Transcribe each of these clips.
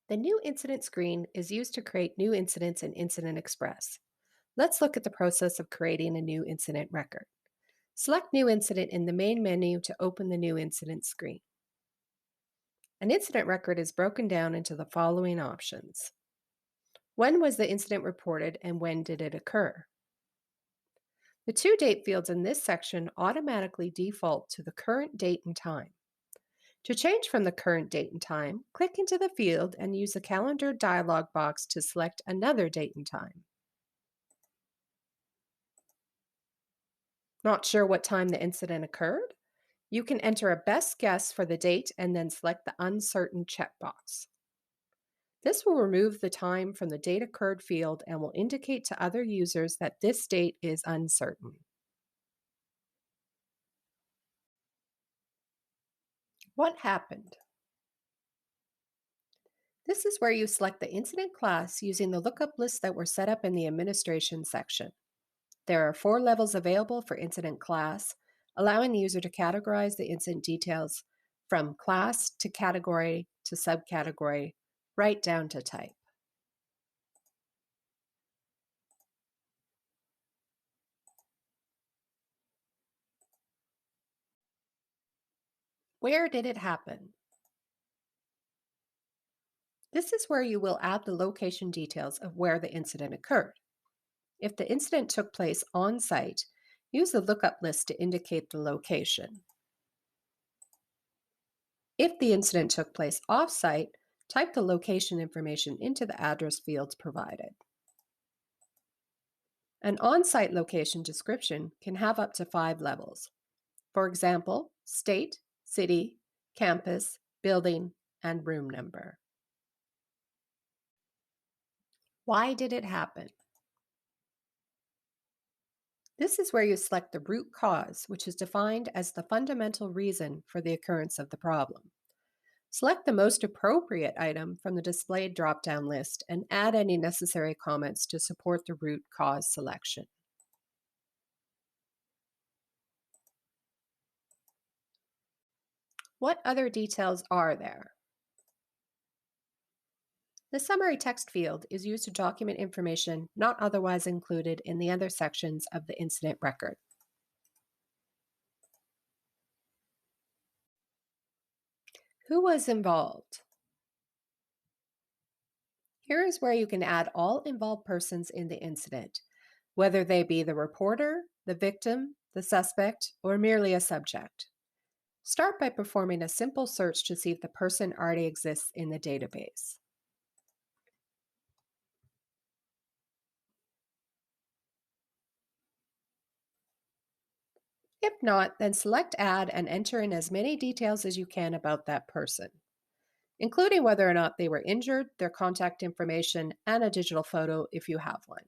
The new incident screen is used to create new incidents in Incident Express. Let's look at the process of creating a new incident record. Select New Incident in the main menu to open the new incident screen. An incident record is broken down into the following options. When was the incident reported and when did it occur? The two date fields in this section automatically default to the current date and time. To change from the current date and time, click into the field and use the calendar dialog box to select another date and time. Not sure what time the incident occurred? You can enter a best guess for the date and then select the uncertain checkbox. This will remove the time from the date occurred field and will indicate to other users that this date is uncertain. What happened? This is where you select the incident class using the lookup lists that were set up in the administration section. There are 4 levels available for incident class, allowing the user to categorize the incident details from class to category to subcategory, right down to type. Where did it happen? This is where you will add the location details of where the incident occurred. If the incident took place on site, use the lookup list to indicate the location. If the incident took place off-site, type the location information into the address fields provided. An on-site location description can have up to 5 levels. For example, state, city, campus, building, and room number. Why did it happen? This is where you select the root cause, which is defined as the fundamental reason for the occurrence of the problem. Select the most appropriate item from the displayed drop-down list and add any necessary comments to support the root cause selection. What other details are there? The summary text field is used to document information not otherwise included in the other sections of the incident record. Who was involved? Here is where you can add all involved persons in the incident, whether they be the reporter, the victim, the suspect, or merely a subject. Start by performing a simple search to see if the person already exists in the database. If not, then select Add and enter in as many details as you can about that person, including whether or not they were injured, their contact information, and a digital photo if you have one.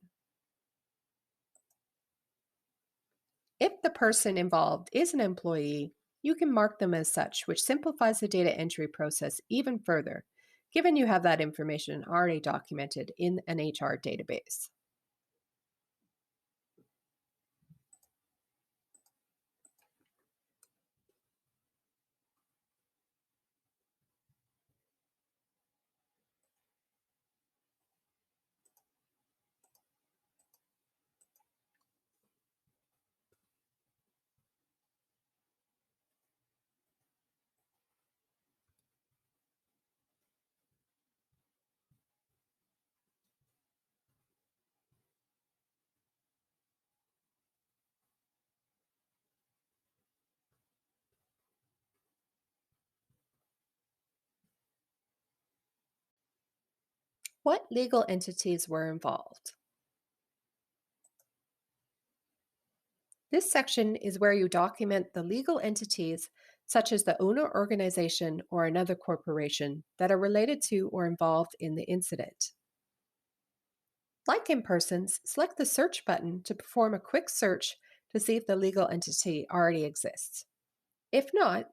If the person involved is an employee, you can mark them as such, which simplifies the data entry process even further, given you have that information already documented in an HR database. What legal entities were involved? This section is where you document the legal entities, such as the owner organization or another corporation, that are related to or involved in the incident. Like in Persons, select the Search button to perform a quick search to see if the legal entity already exists. If not,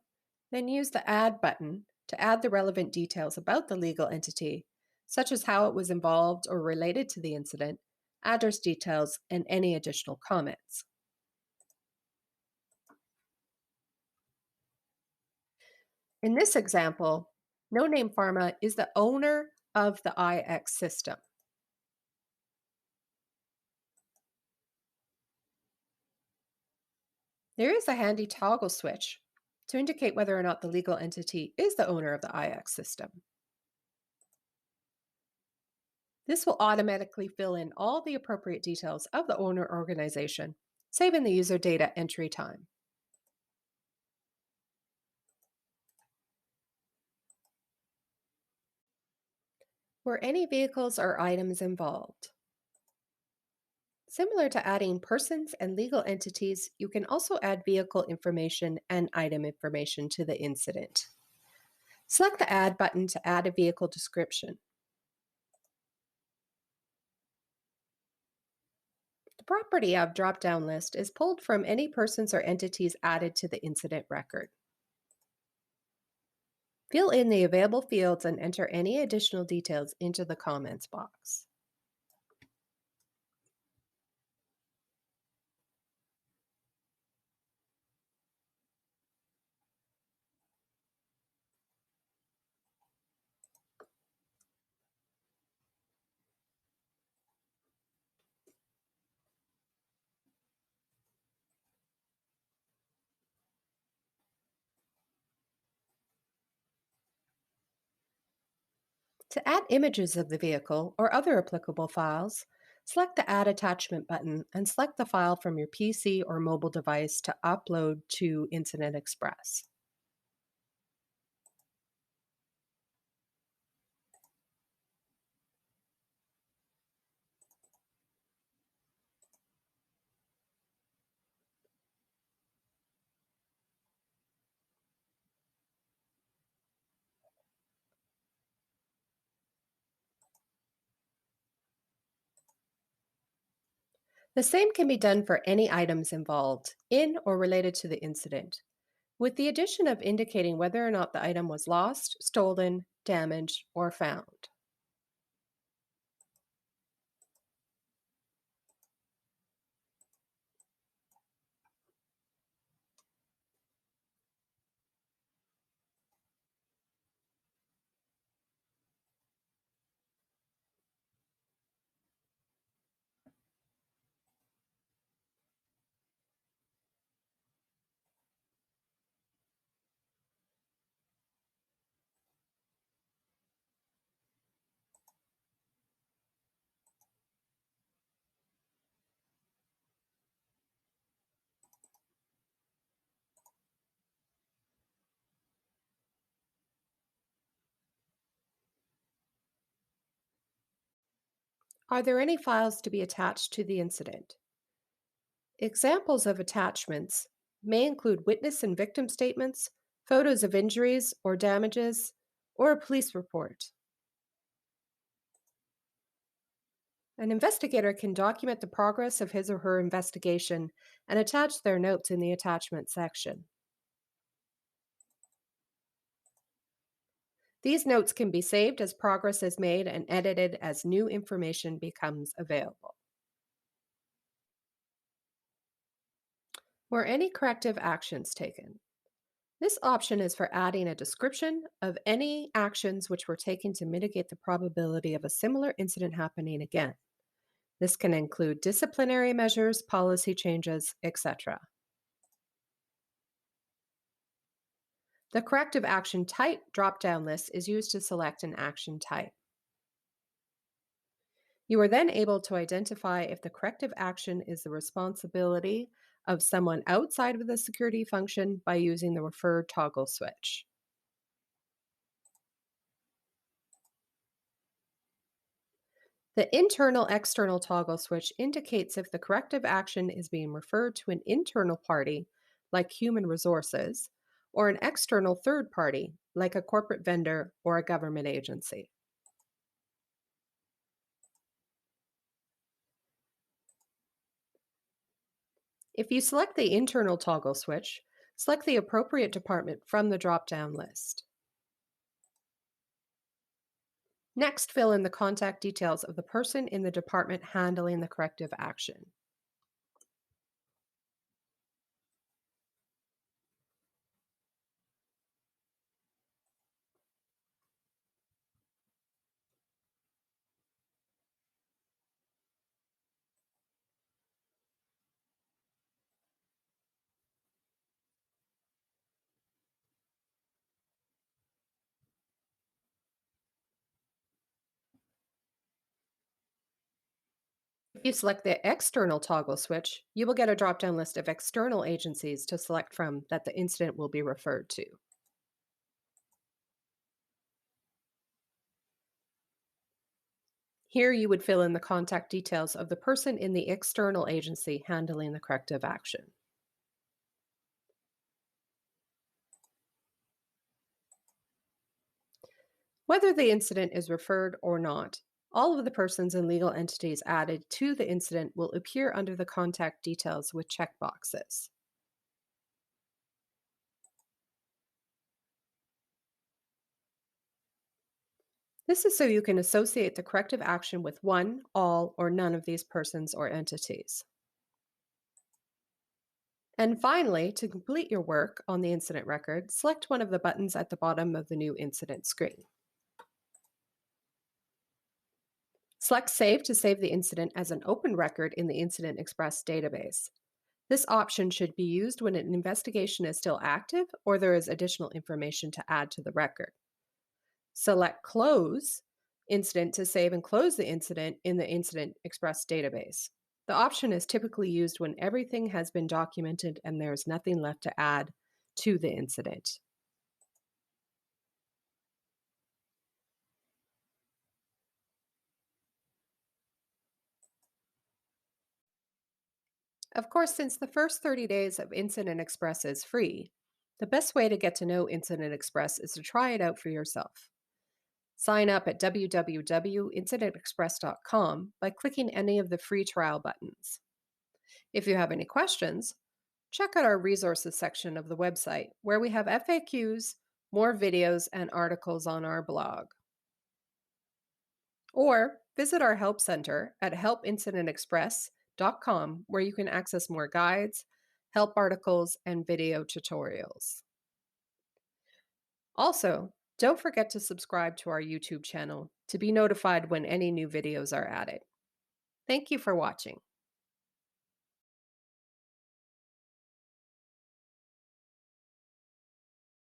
then use the Add button to add the relevant details about the legal entity, such as how it was involved or related to the incident, address details, and any additional comments. In this example, No Name Pharma is the owner of the IX system. There is a handy toggle switch to indicate whether or not the legal entity is the owner of the IX system. This will automatically fill in all the appropriate details of the owner organization, saving the user data entry time. Were any vehicles or items involved? Similar to adding persons and legal entities, you can also add vehicle information and item information to the incident. Select the Add button to add a vehicle description. The Property of drop-down list is pulled from any persons or entities added to the incident record. Fill in the available fields and enter any additional details into the comments box. To add images of the vehicle or other applicable files, select the Add Attachment button and select the file from your PC or mobile device to upload to Incident Express. The same can be done for any items involved in or related to the incident, with the addition of indicating whether or not the item was lost, stolen, damaged, or found. Are there any files to be attached to the incident? Examples of attachments may include witness and victim statements, photos of injuries or damages, or a police report. An investigator can document the progress of his or her investigation and attach their notes in the attachment section. These notes can be saved as progress is made and edited as new information becomes available. Were any corrective actions taken? This option is for adding a description of any actions which were taken to mitigate the probability of a similar incident happening again. This can include disciplinary measures, policy changes, etc. The corrective action type drop-down list is used to select an action type. You are then able to identify if the corrective action is the responsibility of someone outside of the security function by using the referred toggle switch. The internal-external toggle switch indicates if the corrective action is being referred to an internal party, like human resources, or an external third party, like a corporate vendor or a government agency. If you select the internal toggle switch, select the appropriate department from the drop-down list. Next, fill in the contact details of the person in the department handling the corrective action. If you select the external toggle switch, you will get a drop-down list of external agencies to select from that the incident will be referred to. Here you would fill in the contact details of the person in the external agency handling the corrective action. Whether the incident is referred or not, all of the persons and legal entities added to the incident will appear under the contact details with checkboxes. This is so you can associate the corrective action with one, all, or none of these persons or entities. And finally, to complete your work on the incident record, select one of the buttons at the bottom of the new incident screen. Select Save to save the incident as an open record in the Incident Express database. This option should be used when an investigation is still active or there is additional information to add to the record. Select Close Incident to save and close the incident in the Incident Express database. The option is typically used when everything has been documented and there is nothing left to add to the incident. Of course, since the first 30 days of Incident Express is free, the best way to get to know Incident Express is to try it out for yourself. Sign up at www.incidentexpress.com by clicking any of the free trial buttons. If you have any questions, check out our resources section of the website where we have FAQs, more videos, and articles on our blog. Or visit our Help Center at helpincidentexpress.com where you can access more guides, help articles, and video tutorials. Also, don't forget to subscribe to our YouTube channel to be notified when any new videos are added. Thank you for watching.